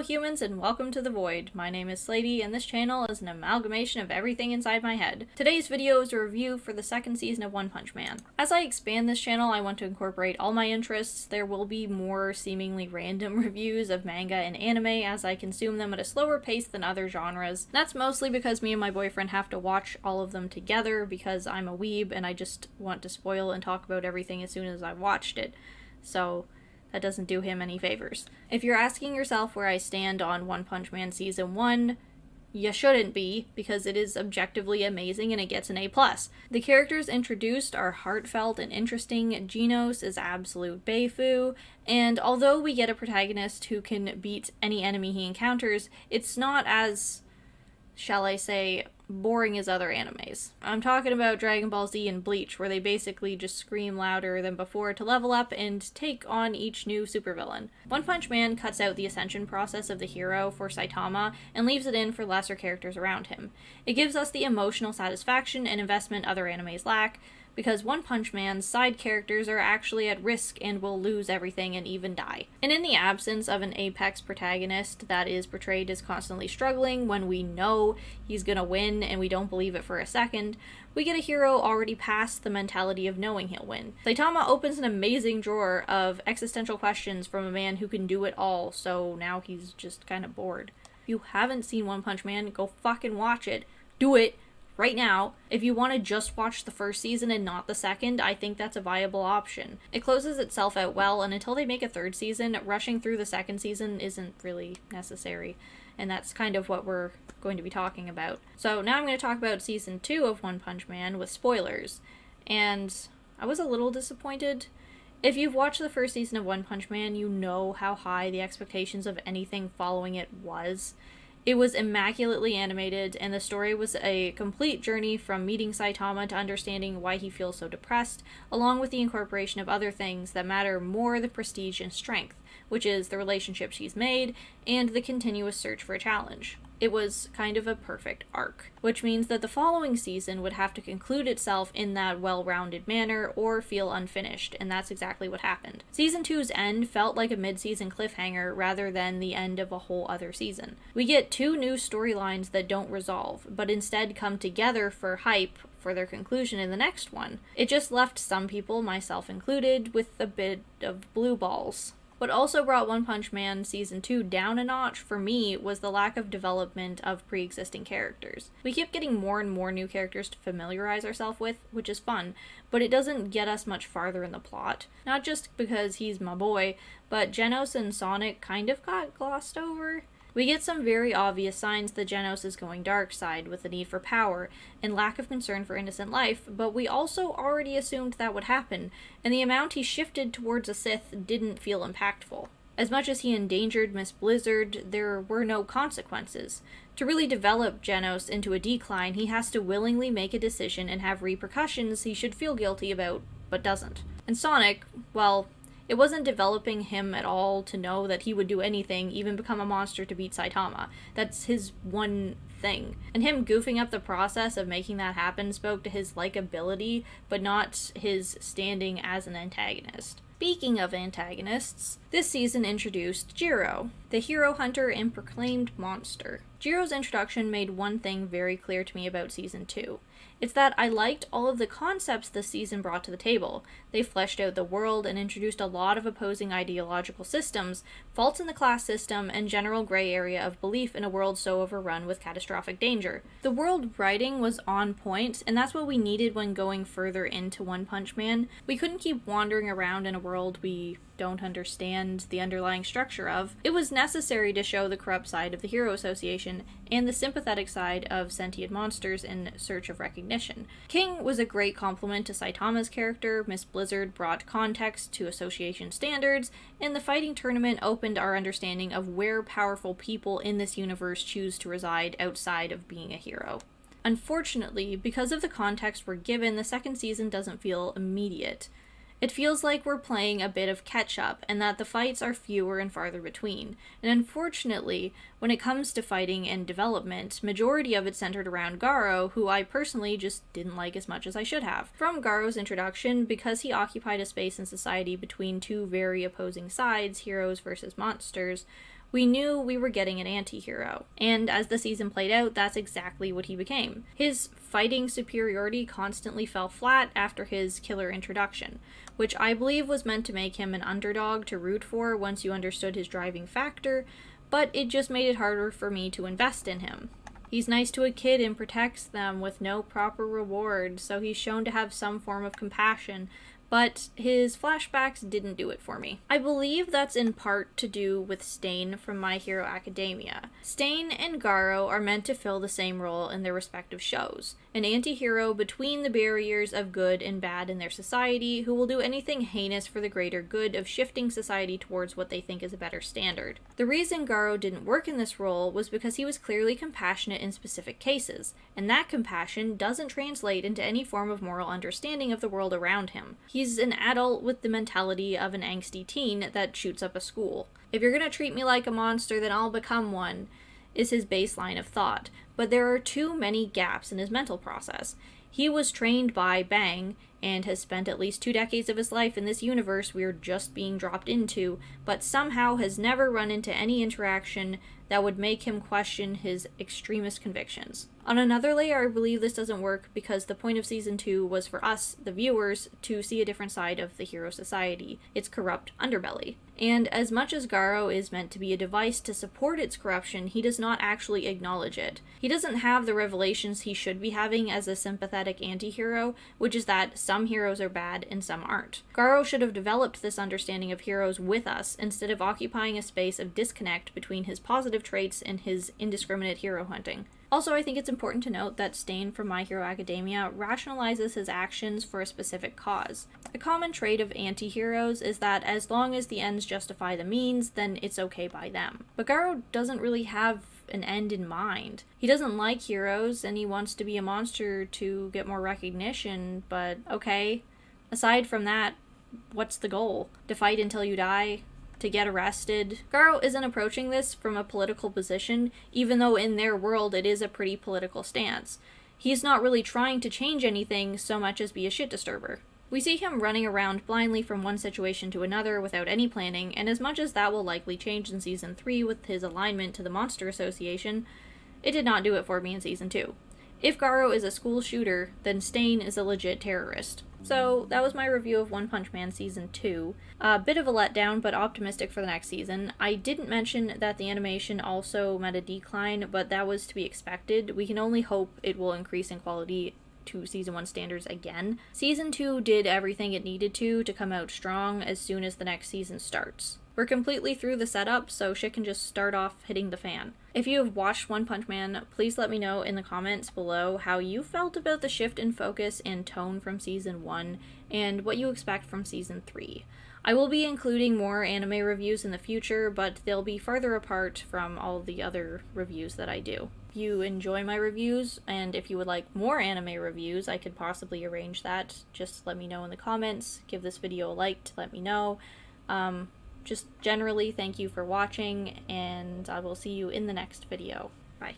humans, and welcome to The Void. My name is Slady, and this channel is an amalgamation of everything inside my head. Today's video is a review for the second season of One Punch Man. As I expand this channel, I want to incorporate all my interests. There will be more seemingly random reviews of manga and anime as I consume them at a slower pace than other genres. That's mostly because me and my boyfriend have to watch all of them together because I'm a weeb and I just want to spoil and talk about everything as soon as I've watched it. So that doesn't do him any favors. If you're asking yourself where I stand on One Punch Man Season 1, you shouldn't be, because it is objectively amazing and it gets an A+. The characters introduced are heartfelt and interesting. Genos is absolute Beifu, and although we get a protagonist who can beat any enemy he encounters, it's not as, shall I say, boring as other animes. I'm talking about Dragon Ball Z and Bleach, where they basically just scream louder than before to level up and take on each new supervillain. One Punch Man cuts out the ascension process of the hero for Saitama and leaves it in for lesser characters around him. It gives us the emotional satisfaction and investment other animes lack, because One Punch Man's side characters are actually at risk and will lose everything and even die. And in the absence of an apex protagonist that is portrayed as constantly struggling when we know he's gonna win and we don't believe it for a second, we get a hero already past the mentality of knowing he'll win. Saitama opens an amazing drawer of existential questions from a man who can do it all, so now he's just kind of bored. If you haven't seen One Punch Man, go fucking watch it. Do it right now. If you want to just watch the first season and not the second, I think that's a viable option. It closes itself out well, and until they make a third season, rushing through the second season isn't really necessary. And that's kind of what we're going to be talking about. So now I'm going to talk about season 2 of One Punch Man with spoilers. And I was a little disappointed. If you've watched the first season of One Punch Man, you know how high the expectations of anything following it was. It was immaculately animated, and the story was a complete journey from meeting Saitama to understanding why he feels so depressed, along with the incorporation of other things that matter more than prestige and strength, which is the relationships he's made and the continuous search for a challenge. It was kind of a perfect arc, which means that the following season would have to conclude itself in that well-rounded manner or feel unfinished, and that's exactly what happened. Season 2's end felt like a mid-season cliffhanger rather than the end of a whole other season. We get 2 new storylines that don't resolve, but instead come together for hype for their conclusion in the next one. It just left some people, myself included, with a bit of blue balls. What also brought One Punch Man Season 2 down a notch for me was the lack of development of pre-existing characters. We keep getting more and more new characters to familiarize ourselves with, which is fun, but it doesn't get us much farther in the plot. Not just because he's my boy, but Genos and Sonic kind of got glossed over. We get some very obvious signs that Genos is going dark side with the need for power and lack of concern for innocent life, but we also already assumed that would happen, and the amount he shifted towards a Sith didn't feel impactful. As much as he endangered Miss Blizzard, there were no consequences. To really develop Genos into a decline, he has to willingly make a decision and have repercussions he should feel guilty about, but doesn't. And Sonic, well, it wasn't developing him at all to know that he would do anything, even become a monster to beat Saitama. That's his one thing. And him goofing up the process of making that happen spoke to his likability, but not his standing as an antagonist. Speaking of antagonists, this season introduced Jiro, the hero hunter and proclaimed monster. Jiro's introduction made one thing very clear to me about Season 2. It's that I liked all of the concepts this season brought to the table. They fleshed out the world and introduced a lot of opposing ideological systems, faults in the class system, and general gray area of belief in a world so overrun with catastrophic danger. The world writing was on point, and that's what we needed when going further into One Punch Man. We couldn't keep wandering around in a world we don't understand the underlying structure of. It was necessary to show the corrupt side of the Hero Association and the sympathetic side of sentient monsters in search of recognition. King was a great compliment to Saitama's character, Miss Blizzard brought context to association standards, and the fighting tournament opened our understanding of where powerful people in this universe choose to reside outside of being a hero. Unfortunately, because of the context we're given, the second season doesn't feel immediate. It feels like we're playing a bit of catch-up, and that the fights are fewer and farther between. And unfortunately, when it comes to fighting and development, majority of it centered around Garo, who I personally just didn't like as much as I should have. From Garo's introduction, because he occupied a space in society between 2 very opposing sides, heroes versus monsters, We knew we were getting an anti-hero, and as the season played out, that's exactly what he became. His fighting superiority constantly fell flat after his killer introduction, which I believe was meant to make him an underdog to root for once you understood his driving factor, but it just made it harder for me to invest in him. He's nice to a kid and protects them with no proper reward, so he's shown to have some form of compassion, but his flashbacks didn't do it for me. I believe that's in part to do with Stain from My Hero Academia. Stain and Garo are meant to fill the same role in their respective shows, an anti-hero between the barriers of good and bad in their society who will do anything heinous for the greater good of shifting society towards what they think is a better standard. The reason Garo didn't work in this role was because he was clearly compassionate in specific cases, and that compassion doesn't translate into any form of moral understanding of the world around him. He's an adult with the mentality of an angsty teen that shoots up a school. If you're gonna treat me like a monster, then I'll become one, is his baseline of thought, but there are too many gaps in his mental process. He was trained by Bang, and has spent at least 2 decades of his life in this universe we're just being dropped into, but somehow has never run into any interaction that would make him question his extremist convictions. On another layer, I believe this doesn't work because the point of Season 2 was for us, the viewers, to see a different side of the hero society, its corrupt underbelly. And as much as Garo is meant to be a device to support its corruption, he does not actually acknowledge it. He doesn't have the revelations he should be having as a sympathetic anti-hero, which is that some heroes are bad and some aren't. Garo should have developed this understanding of heroes with us instead of occupying a space of disconnect between his positive traits and his indiscriminate hero hunting. Also, I think it's important to note that Stain from My Hero Academia rationalizes his actions for a specific cause. A common trait of anti-heroes is that as long as the ends justify the means, then it's okay by them. But Garo doesn't really have an end in mind. He doesn't like heroes, and he wants to be a monster to get more recognition, but okay. Aside from that, what's the goal? To fight until you die? To get arrested? Garo isn't approaching this from a political position, even though in their world it is a pretty political stance. He's not really trying to change anything so much as be a shit disturber. We see him running around blindly from one situation to another without any planning, and as much as that will likely change in Season 3 with his alignment to the Monster Association, it did not do it for me in Season 2. If Garo is a school shooter, then Stain is a legit terrorist. So that was my review of One Punch Man Season 2. A bit of a letdown, but optimistic for the next season. I didn't mention that the animation also met a decline, but that was to be expected. We can only hope it will increase in quality to Season 1 standards again. Season 2 did everything it needed to come out strong as soon as the next season starts. We're completely through the setup, so shit can just start off hitting the fan. If you have watched One Punch Man, please let me know in the comments below how you felt about the shift in focus and tone from Season 1, and what you expect from Season 3. I will be including more anime reviews in the future, but they'll be farther apart from all the other reviews that I do. If you enjoy my reviews, and if you would like more anime reviews, I could possibly arrange that. Just let me know in the comments, give this video a like to let me know. Just generally, thank you for watching, and I will see you in the next video. Bye.